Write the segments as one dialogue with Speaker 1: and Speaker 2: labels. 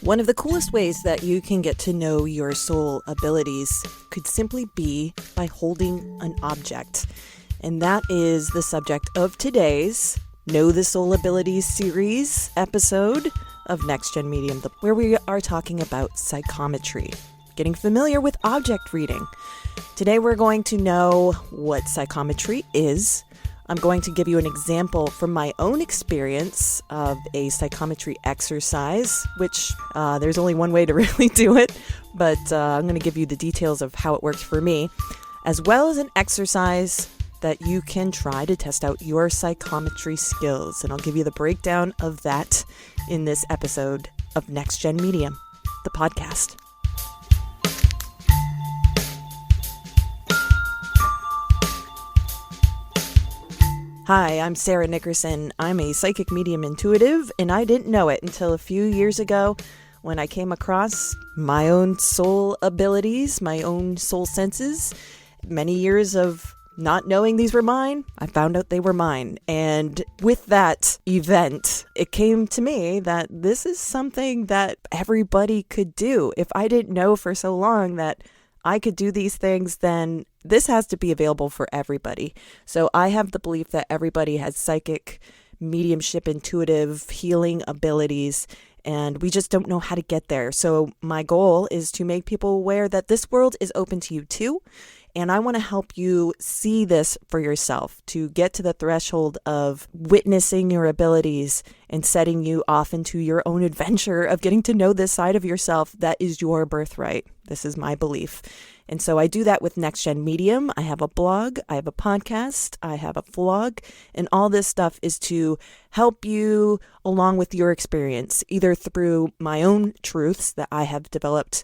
Speaker 1: One of the coolest ways that you can get to know your soul abilities could simply be by holding an object. And that is the subject of today's Know the Soul Abilities series episode of NextGEN Medium, where we are talking about psychometry, getting familiar with object reading. Today we're going to know what psychometry is. I'm going to give you an example from my own experience of a psychometry exercise, which there's only one way to really do it, but I'm going to give you the details of how it works for me, as well as an exercise that you can try to test out your psychometry skills. And I'll give you the breakdown of that in this episode of NextGEN Medium, the podcast. Hi, I'm Sarah Nickerson. I'm a psychic medium intuitive, and I didn't know it until a few years ago when I came across my own soul abilities, my own soul senses. Many years of not knowing these were mine, I found out they were mine. And with that event, it came to me that this is something that everybody could do. If I didn't know for so long that I could do these things, then this has to be available for everybody. So I have the belief that everybody has psychic, mediumship, intuitive, healing abilities, and we just don't know how to get there. So my goal is to make people aware that this world is open to you too. And I want to help you see this for yourself, to get to the threshold of witnessing your abilities and setting you off into your own adventure of getting to know this side of yourself that is your birthright. This is my belief. And so I do that with NextGEN Medium. I have a blog, I have a podcast, I have a vlog, and all this stuff is to help you along with your experience, either through my own truths that I have developed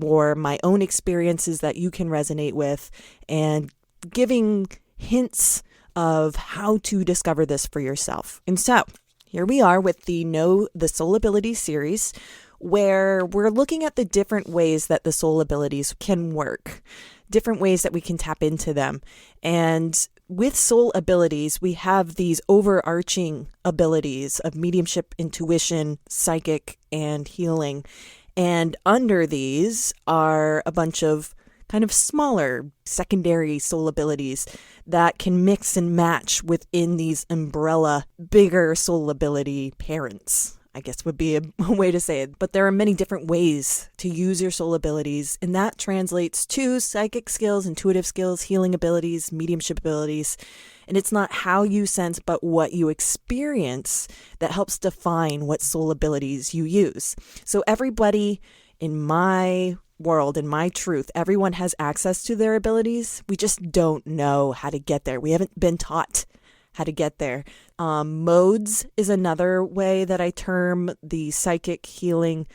Speaker 1: or my own experiences that you can resonate with, and giving hints of how to discover this for yourself. And so here we are with the Know the Soul Abilities series, where we're looking at the different ways that the soul abilities can work, different ways that we can tap into them. And with soul abilities, we have these overarching abilities of mediumship, intuition, psychic, and healing. And under these are a bunch of kind of smaller secondary soul abilities that can mix and match within these umbrella bigger soul ability parents, I guess would be a way to say it. But there are many different ways to use your soul abilities, and that translates to psychic skills, intuitive skills, healing abilities, mediumship abilities. And it's not how you sense, but what you experience that helps define what soul abilities you use. So everybody in my world, in my truth, everyone has access to their abilities. We just don't know how to get there. We haven't been taught how to get there. Modes is another way that I term the psychic, healing,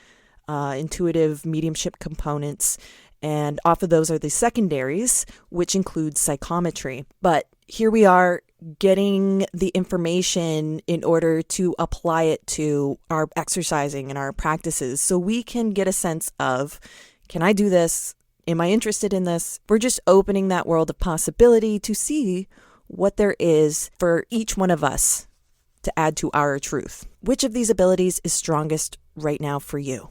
Speaker 1: intuitive, mediumship components. And off of those are the secondaries, which include psychometry. But here we are getting the information in order to apply it to our exercising and our practices, so we can get a sense of, can I do this? Am I interested in this? We're just opening that world of possibility to see what there is for each one of us to add to our truth. Which of these abilities is strongest right now for you?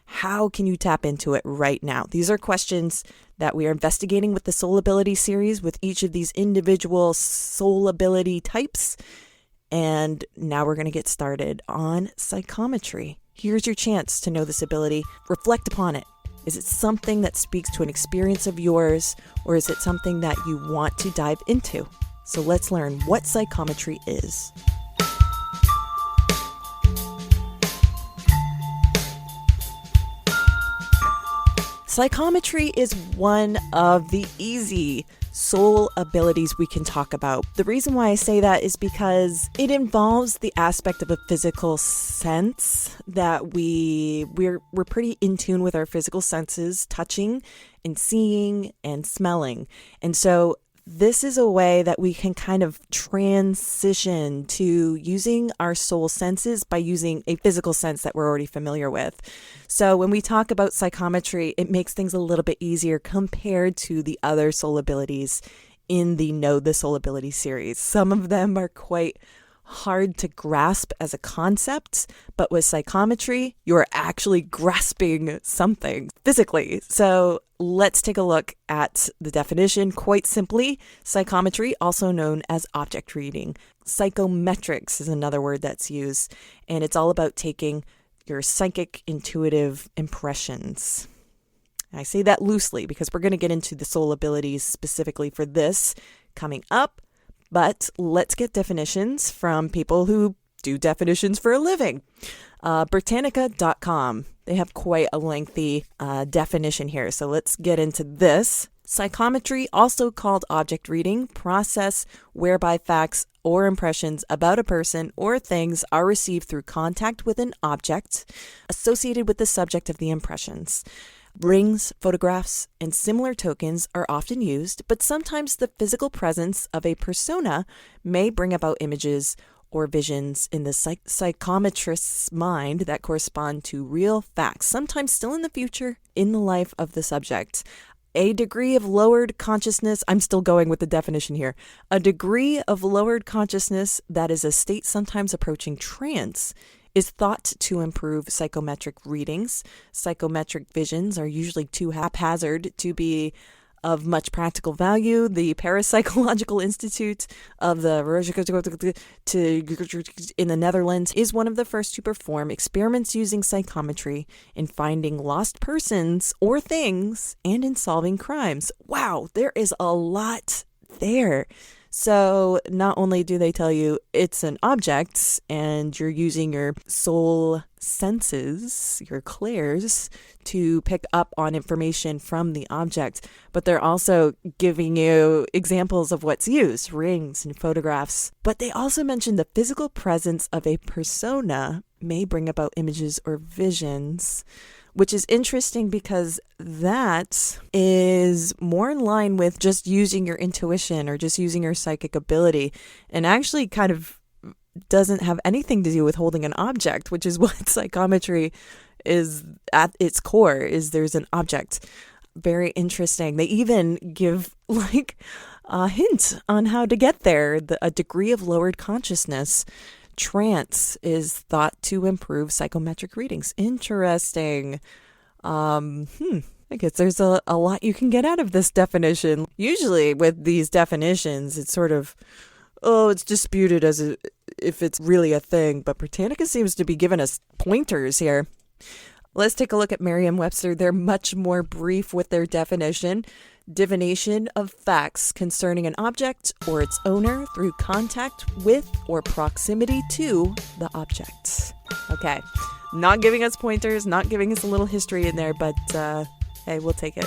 Speaker 1: How can you tap into it right now? These are questions that we are investigating with the Soul Ability series with each of these individual soul ability types. And now we're going to get started on psychometry. Here's your chance to know this ability. Reflect upon it. Is it something that speaks to an experience of yours, or is it something that you want to dive into? So let's learn what psychometry is. Psychometry is one of the easy soul abilities we can talk about. The reason why I say that is because it involves the aspect of a physical sense that we're pretty in tune with our physical senses, touching and seeing and smelling. And so this is a way that we can kind of transition to using our soul senses by using a physical sense that we're already familiar with. So when we talk about psychometry, it makes things a little bit easier compared to the other soul abilities in the Know the Soul Ability series. Some of them are quite hard to grasp as a concept, but with psychometry, you're actually grasping something physically. So let's take a look at the definition. Quite simply, psychometry, also known as object reading. Psychometrics is another word that's used, and it's all about taking your psychic intuitive impressions. I say that loosely because we're going to get into the soul abilities specifically for this coming up, but let's get definitions from people who do definitions for a living. Britannica.com, they have quite a lengthy definition here, so let's get into this. Psychometry, also called object reading, process whereby facts or impressions about a person or things are received through contact with an object associated with the subject of the impressions. Rings, photographs, and similar tokens are often used, but sometimes the physical presence of a persona may bring about images or visions in the psychometrist's mind that correspond to real facts, sometimes still in the future, in the life of the subject. A degree of lowered consciousness, I'm still going with the definition here, a degree of lowered consciousness that is a state sometimes approaching trance is thought to improve psychometric readings. Psychometric visions are usually too haphazard to be of much practical value. The Parapsychological Institute of the in the Netherlands is one of the first to perform experiments using psychometry in finding lost persons or things and in solving crimes. Wow, there is a lot there. So not only do they tell you it's an object and you're using your soul senses, your clairs, to pick up on information from the object, but they're also giving you examples of what's used, rings and photographs. But they also mention the physical presence of a persona may bring about images or visions, which is interesting because that is more in line with just using your intuition or just using your psychic ability, and actually kind of doesn't have anything to do with holding an object, which is what psychometry is at its core, is there's an object. Very interesting. They even give like a hint on how to get there, a degree of lowered consciousness. Trance is thought to improve psychometric readings. Interesting. I guess there's a lot you can get out of this definition. Usually with these definitions, it's sort of, it's disputed as if it's really a thing. But Britannica seems to be giving us pointers here. Let's take a look at Merriam-Webster. They're much more brief with their definition. Divination of facts concerning an object or its owner through contact with or proximity to the object. Okay, not giving us pointers, not giving us a little history in there, but hey, we'll take it.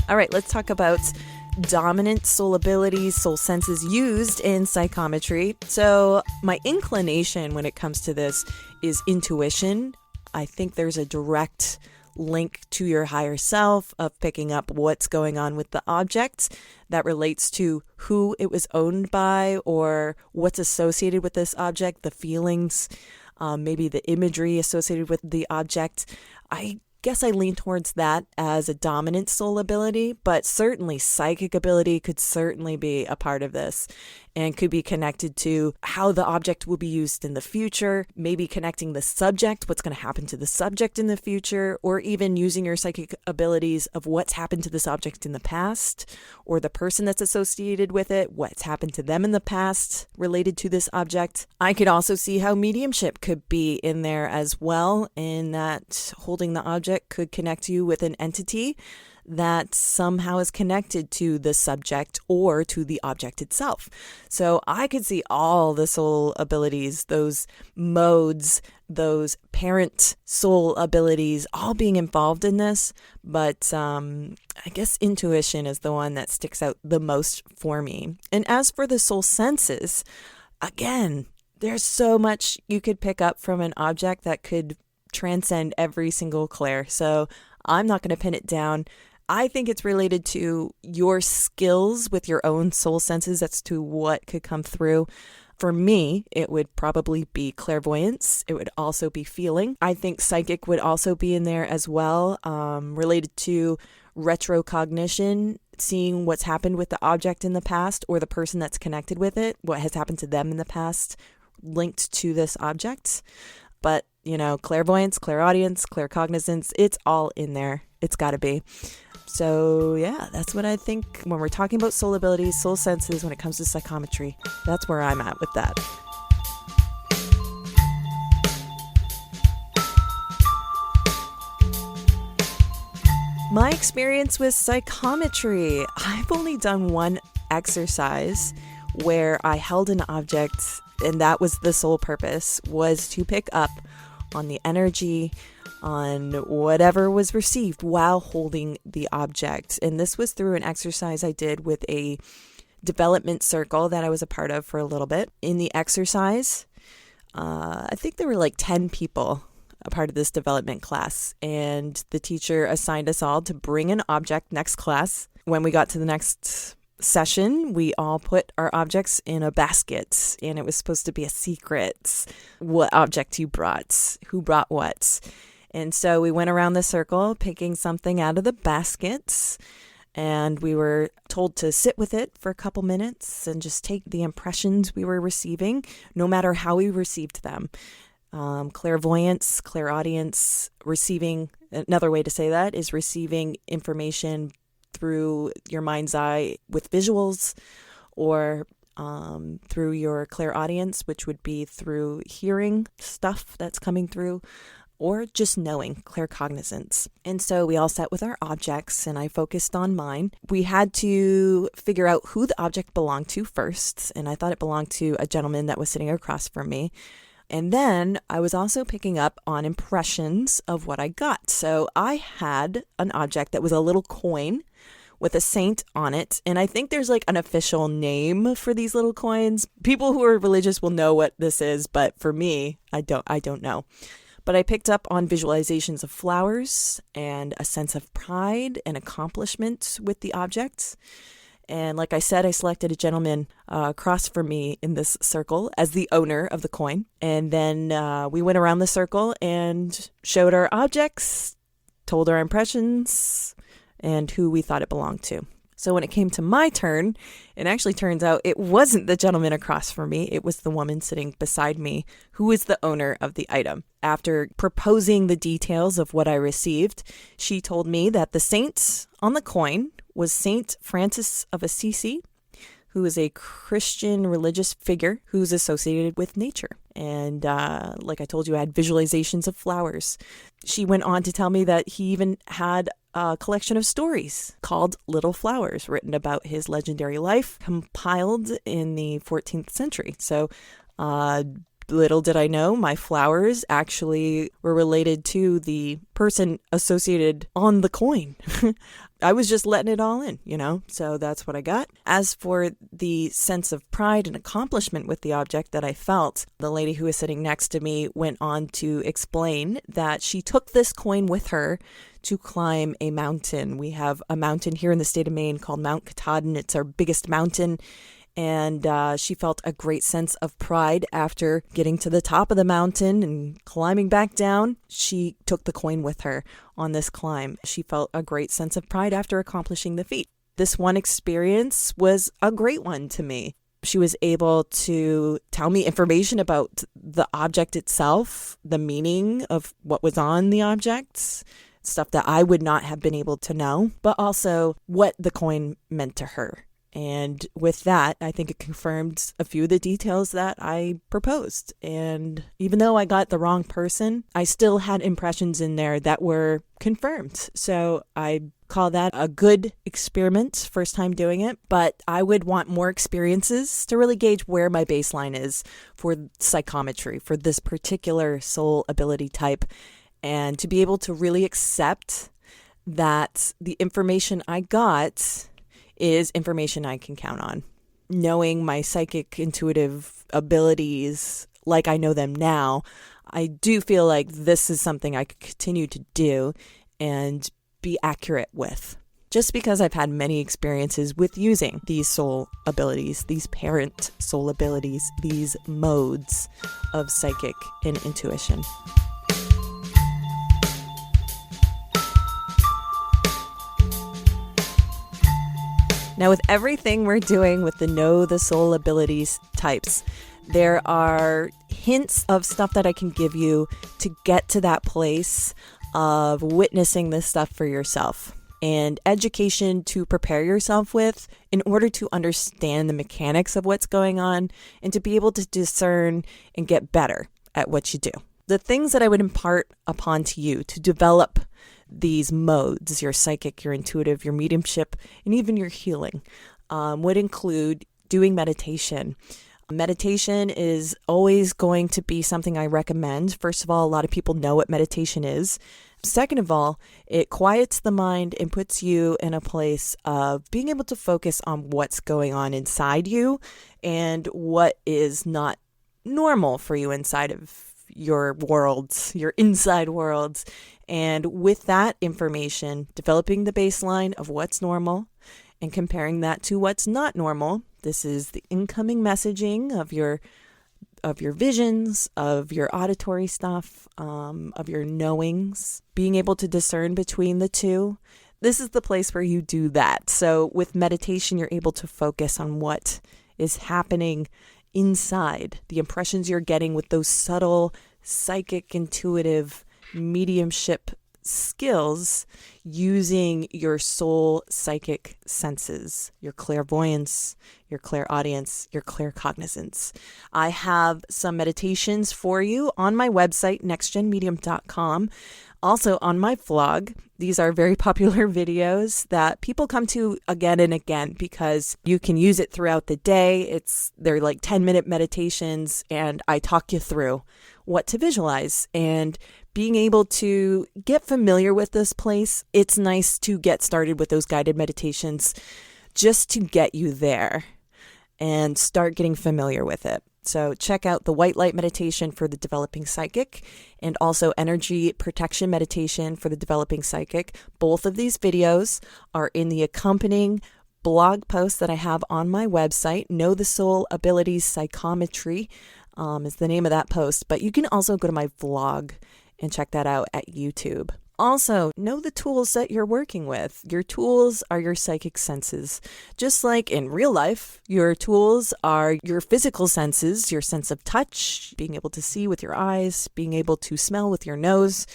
Speaker 1: All right, let's talk about dominant soul abilities, soul senses used in psychometry. So my inclination when it comes to this is intuition. I think there's a direct link to your higher self of picking up what's going on with the object that relates to who it was owned by or what's associated with this object, the feelings, maybe the imagery associated with the object. I guess I lean towards that as a dominant soul ability, but certainly psychic ability could certainly be a part of this and could be connected to how the object will be used in the future, maybe connecting the subject, what's going to happen to the subject in the future, or even using your psychic abilities of what's happened to this object in the past, or the person that's associated with it, what's happened to them in the past related to this object. I could also see how mediumship could be in there as well, in that holding the object could connect you with an entity that somehow is connected to the subject or to the object itself. So I could see all the soul abilities, those modes, those parent soul abilities all being involved in this. But I guess intuition is the one that sticks out the most for me. And as for the soul senses, again, there's so much you could pick up from an object that could transcend every single clair. So I'm not going to pin it down. I think it's related to your skills with your own soul senses as to what could come through. For me, it would probably be clairvoyance. It would also be feeling. I think psychic would also be in there as well, related to retrocognition, seeing what's happened with the object in the past or the person that's connected with it, what has happened to them in the past linked to this object. But, clairvoyance, clairaudience, claircognizance, it's all in there. It's got to be. So yeah, that's what I think when we're talking about soul abilities, soul senses, when it comes to psychometry. That's where I'm at with that. My experience with psychometry. I've only done one exercise where I held an object, and that was the sole purpose, was to pick up on the energy, on whatever was received while holding the object. And this was through an exercise I did with a development circle that I was a part of for a little bit. In the exercise, I think there were like 10 people a part of this development class, and the teacher assigned us all to bring an object next class. When we got to the next session, we all put our objects in a basket, and it was supposed to be a secret what object you brought, who brought what. And so we went around the circle picking something out of the baskets, and we were told to sit with it for a couple minutes and just take the impressions we were receiving, no matter how we received them. Clairvoyance, clairaudience, receiving, another way to say that is receiving information through your mind's eye with visuals, or through your clairaudience, which would be through hearing stuff that's coming through, or just knowing, claircognizance. And so we all sat with our objects, and I focused on mine. We had to figure out who the object belonged to first, and I thought it belonged to a gentleman that was sitting across from me. And then I was also picking up on impressions of what I got. So I had an object that was a little coin with a saint on it. And I think there's like an official name for these little coins. People who are religious will know what this is, but for me, I don't know. But I picked up on visualizations of flowers and a sense of pride and accomplishment with the objects. And like I said, I selected a gentleman across from me in this circle as the owner of the coin. And then we went around the circle and showed our objects, told our impressions, and who we thought it belonged to. So when it came to my turn, it actually turns out it wasn't the gentleman across from me. It was the woman sitting beside me who is the owner of the item. After proposing the details of what I received, she told me that the saint on the coin was Saint Francis of Assisi, who is a Christian religious figure who's associated with nature. And like I told you, I had visualizations of flowers. She went on to tell me that he even had a collection of stories called Little Flowers, written about his legendary life, compiled in the 14th century. So little did I know, my flowers actually were related to the person associated on the coin. I was just letting it all in, so that's what I got. As for the sense of pride and accomplishment with the object that I felt, the lady who was sitting next to me went on to explain that she took this coin with her to climb a mountain. We have a mountain here in the state of Maine called Mount Katahdin. It's our biggest mountain. And she felt a great sense of pride after getting to the top of the mountain and climbing back down. She took the coin with her on this climb. She felt a great sense of pride after accomplishing the feat. This one experience was a great one to me. She was able to tell me information about the object itself, the meaning of what was on the objects, stuff that I would not have been able to know, but also what the coin meant to her. And with that, I think it confirmed a few of the details that I proposed. And even though I got the wrong person, I still had impressions in there that were confirmed. So I call that a good experiment, first time doing it. But I would want more experiences to really gauge where my baseline is for psychometry, for this particular soul ability type, and to be able to really accept that the information I got is information I can count on. Knowing my psychic intuitive abilities like I know them now, I do feel like this is something I could continue to do and be accurate with. Just because I've had many experiences with using these soul abilities, these parent soul abilities, these modes of psychic and intuition. Now, with everything we're doing with the Know the Soul Abilities types, there are hints of stuff that I can give you to get to that place of witnessing this stuff for yourself, and education to prepare yourself with in order to understand the mechanics of what's going on and to be able to discern and get better at what you do. The things that I would impart upon to you to develop these modes, your psychic, your intuitive, your mediumship, and even your healing, would include doing meditation. Meditation is always going to be something I recommend. First of all, a lot of people know what meditation is. Second of all, it quiets the mind and puts you in a place of being able to focus on what's going on inside you and what is not normal for you inside of your worlds, your inside worlds. And with that information, developing the baseline of what's normal and comparing that to what's not normal. This is the incoming messaging of your visions, of your auditory stuff, of your knowings, being able to discern between the two. This is the place where you do that. So with meditation, you're able to focus on what is happening inside, the impressions you're getting with those subtle, psychic, intuitive, mediumship skills using your soul psychic senses, your clairvoyance, your clairaudience, your claircognizance. I have some meditations for you on my website, nextgenmedium.com. Also on my vlog. These are very popular videos that people come to again and again because you can use it throughout the day. They're like 10-minute meditations, and I talk you through what to visualize and being able to get familiar with this place. It's nice to get started with those guided meditations just to get you there and start getting familiar with it. So check out the white light meditation for the developing psychic and also energy protection meditation for the developing psychic. Both of these videos are in the accompanying blog post that I have on my website. Know the Soul Abilities Psychometry is the name of that post, but you can also go to my vlog and check that out at YouTube. Also, know the tools that you're working with. Your tools are your psychic senses. Just like in real life, your tools are your physical senses, your sense of touch, being able to see with your eyes, being able to smell with your nose.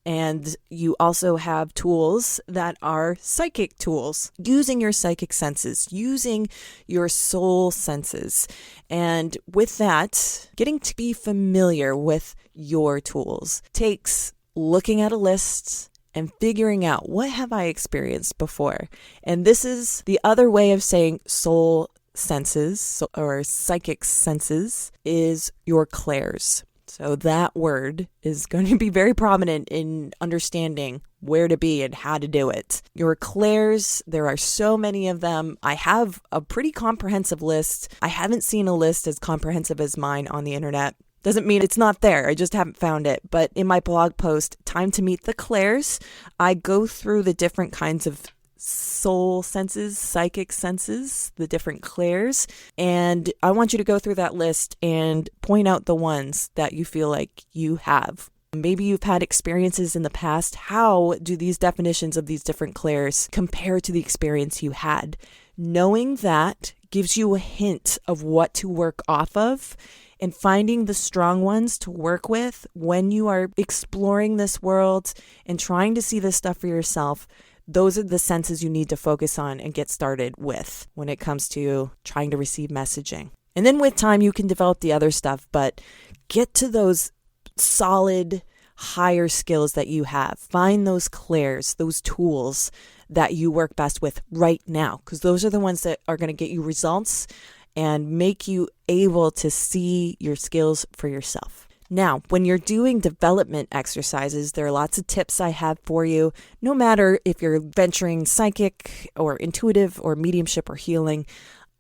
Speaker 1: And you also have tools that are psychic tools, using your psychic senses, using your soul senses. And with that, getting to be familiar with your tools takes looking at a list and figuring out, what have I experienced before? And this is the other way of saying soul senses or psychic senses is your clairs. So that word is going to be very prominent in understanding where to be and how to do it. Your clairs, there are so many of them. I have a pretty comprehensive list. I haven't seen a list as comprehensive as mine on the internet. Doesn't mean it's not there. I just haven't found it. But in my blog post, Time to Meet the Clairs, I go through the different kinds of soul senses, psychic senses, the different clairs. And I want you to go through that list and point out the ones that you feel like you have. Maybe you've had experiences in the past. How do these definitions of these different clairs compare to the experience you had? Knowing that gives you a hint of what to work off of, and finding the strong ones to work with when you are exploring this world and trying to see this stuff for yourself. Those are the senses you need to focus on and get started with when it comes to trying to receive messaging. And then with time, you can develop the other stuff, but get to those solid, higher skills that you have. Find those clairs, those tools that you work best with right now, because those are the ones that are going to get you results and make you able to see your skills for yourself. Now, when you're doing development exercises, there are lots of tips I have for you. No matter if you're venturing psychic or intuitive or mediumship or healing,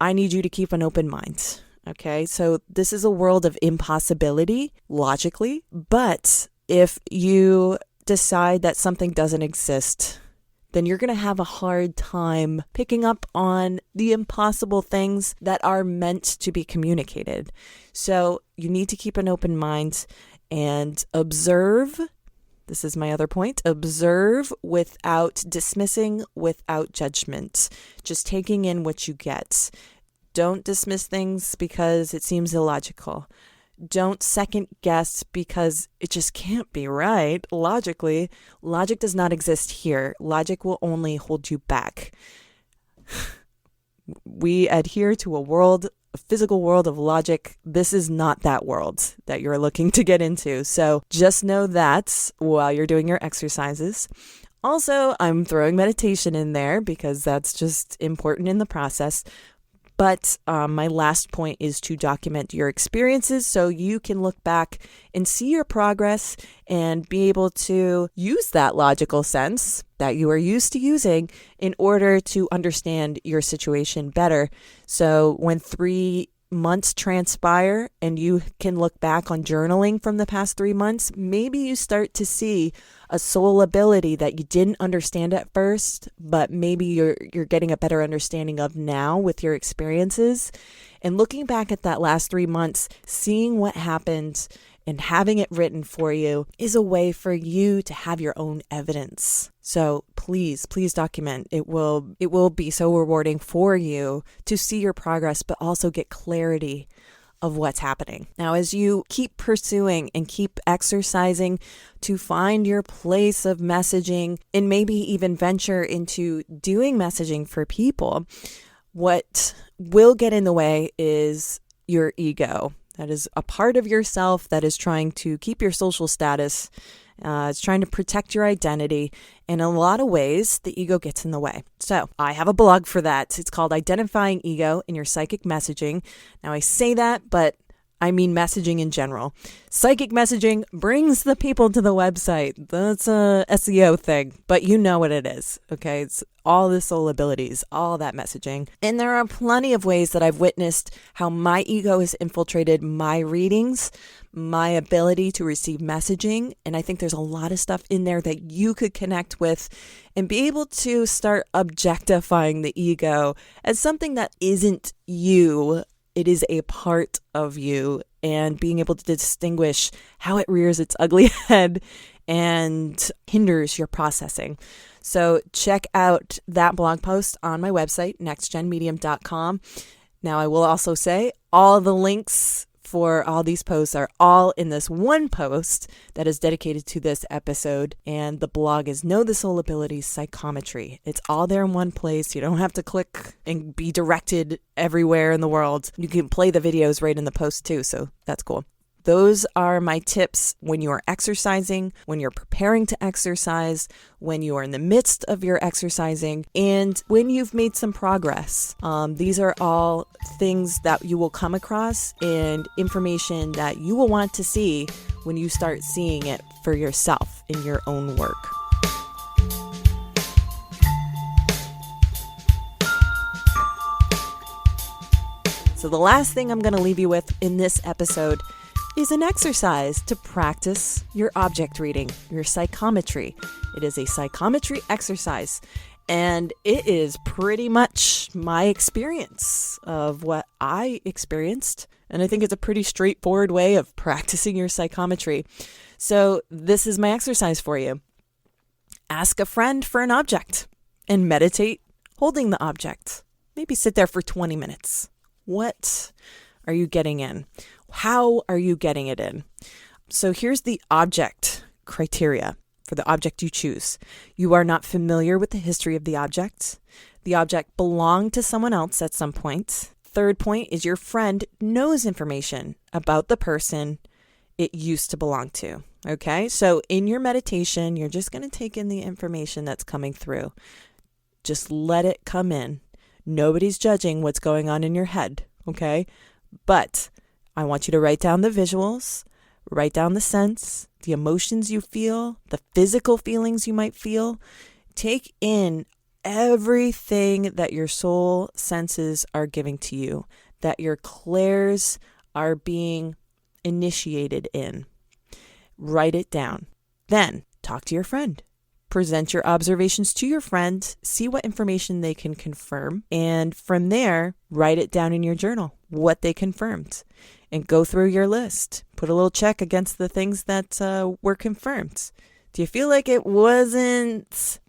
Speaker 1: I need you to keep an open mind. Okay, so this is a world of impossibility, logically, but if you decide that something doesn't exist, then you're going to have a hard time picking up on the impossible things that are meant to be communicated. So you need to keep an open mind and observe This is my other point. Observe without dismissing, without judgment. Just taking in what you get. Don't dismiss things because it seems illogical. Don't second guess because it just can't be right. Logically, logic does not exist here. Logic will only hold you back. We adhere to a physical world of logic. This is not that world that you're looking to get into. So just know that while you're doing your exercises. Also, I'm throwing meditation in there because that's just important in the process. But my last point is to document your experiences so you can look back and see your progress and be able to use that logical sense that you are used to using in order to understand your situation better. So when 3 months transpire and you can look back on journaling from the past 3 months, maybe you start to see a soul ability that you didn't understand at first, but maybe you're getting a better understanding of now with your experiences. And looking back at that last 3 months, seeing what happened and having it written for you is a way for you to have your own evidence. So please document. It will be so rewarding for you to see your progress, but also get clarity of what's happening. Now, as you keep pursuing and keep exercising to find your place of messaging and maybe even venture into doing messaging for people, what will get in the way is your ego. That is a part of yourself that is trying to keep your social status. It's trying to protect your identity. In a lot of ways, the ego gets in the way. So I have a blog for that. It's called Identifying Ego in Your Psychic Messaging. Now I say that, but I mean messaging in general. Psychic messaging brings the people to the website. That's a SEO thing, but you know what it is, okay? It's all the soul abilities, all that messaging. And there are plenty of ways that I've witnessed how my ego has infiltrated my readings, my ability to receive messaging. And I think there's a lot of stuff in there that you could connect with and be able to start objectifying the ego as something that isn't you. It is a part of you, and being able to distinguish how it rears its ugly head and hinders your processing. So check out that blog post on my website, nextgenmedium.com. Now, I will also say all the links for all these posts are all in this one post that is dedicated to this episode. And the blog is Know the Soul Abilities Psychometry. It's all there in one place. You don't have to click and be directed everywhere in the world. You can play the videos right in the post too. So that's cool. Those are my tips when you are exercising, when you're preparing to exercise, when you are in the midst of your exercising, and when you've made some progress. These are all things that you will come across and information that you will want to see when you start seeing it for yourself in your own work. So the last thing I'm going to leave you with in this episode is an exercise to practice your object reading, your psychometry. It is a psychometry exercise, and it is pretty much my experience of what I experienced, and I think it's a pretty straightforward way of practicing your psychometry. So this is my exercise for you. Ask a friend for an object and meditate holding the object. Maybe sit there for 20 minutes. What are you getting in? How are you getting it in? So here's the object criteria for the object you choose. You are not familiar with the history of the object. The object belonged to someone else at some point. Third point is your friend knows information about the person it used to belong to. Okay, so in your meditation, you're just going to take in the information that's coming through. Just let it come in. Nobody's judging what's going on in your head, okay? But I want you to write down the visuals, write down the sense, the emotions you feel, the physical feelings you might feel. Take in everything that your soul senses are giving to you, that your clairs are being initiated in. Write it down. Then talk to your friend. Present your observations to your friend, see what information they can confirm, and from there, write it down in your journal, what they confirmed, and go through your list. Put a little check against the things that were confirmed. Do you feel like it wasn't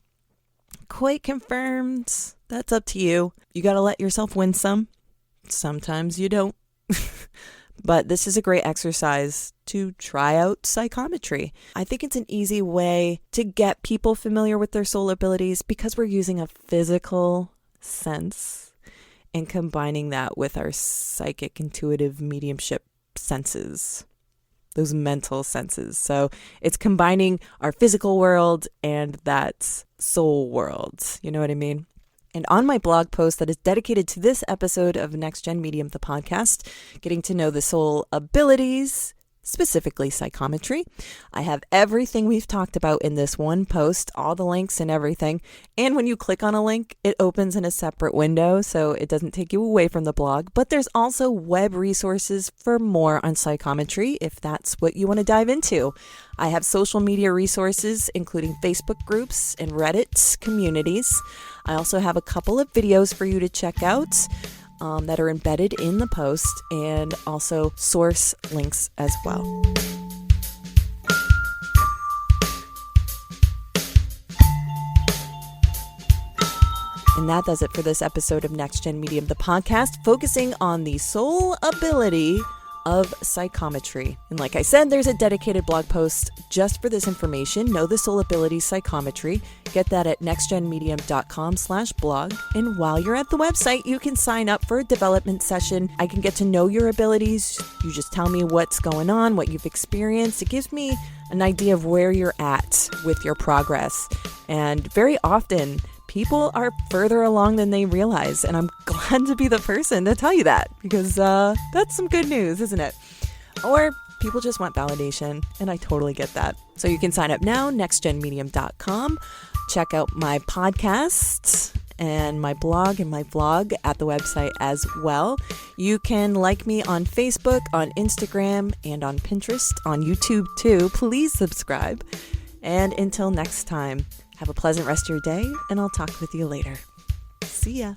Speaker 1: quite confirmed? That's up to you. You got to let yourself win some. Sometimes you don't. But this is a great exercise to try out psychometry. I think it's an easy way to get people familiar with their soul abilities because we're using a physical sense and combining that with our psychic, intuitive, mediumship senses, those mental senses. So it's combining our physical world and that soul world. You know what I mean? And on my blog post that is dedicated to this episode of NextGEN Medium, the podcast, getting to know the soul abilities, specifically psychometry, I have everything we've talked about in this one post, all the links and everything. And when you click on a link, it opens in a separate window, so it doesn't take you away from the blog. But there's also web resources for more on psychometry if that's what you want to dive into. I have social media resources, including Facebook groups and Reddit communities. I also have a couple of videos for you to check out that are embedded in the post, and also source links as well. And that does it for this episode of NextGEN Medium, the podcast, focusing on the soul ability of psychometry. And like I said, there's a dedicated blog post just for this information. Know the soul ability psychometry. Get that at nextgenmedium.com/blog. And while you're at the website, you can sign up for a development session. I can get to know your abilities. You just tell me what's going on, what you've experienced. It gives me an idea of where you're at with your progress. And very often, people are further along than they realize, and I'm glad to be the person to tell you that, because that's some good news, isn't it? Or people just want validation, and I totally get that. So you can sign up now, nextgenmedium.com. Check out my podcast and my blog and my vlog at the website as well. You can like me on Facebook, on Instagram, and on Pinterest, on YouTube too. Please subscribe. And until next time, have a pleasant rest of your day, and I'll talk with you later. See ya.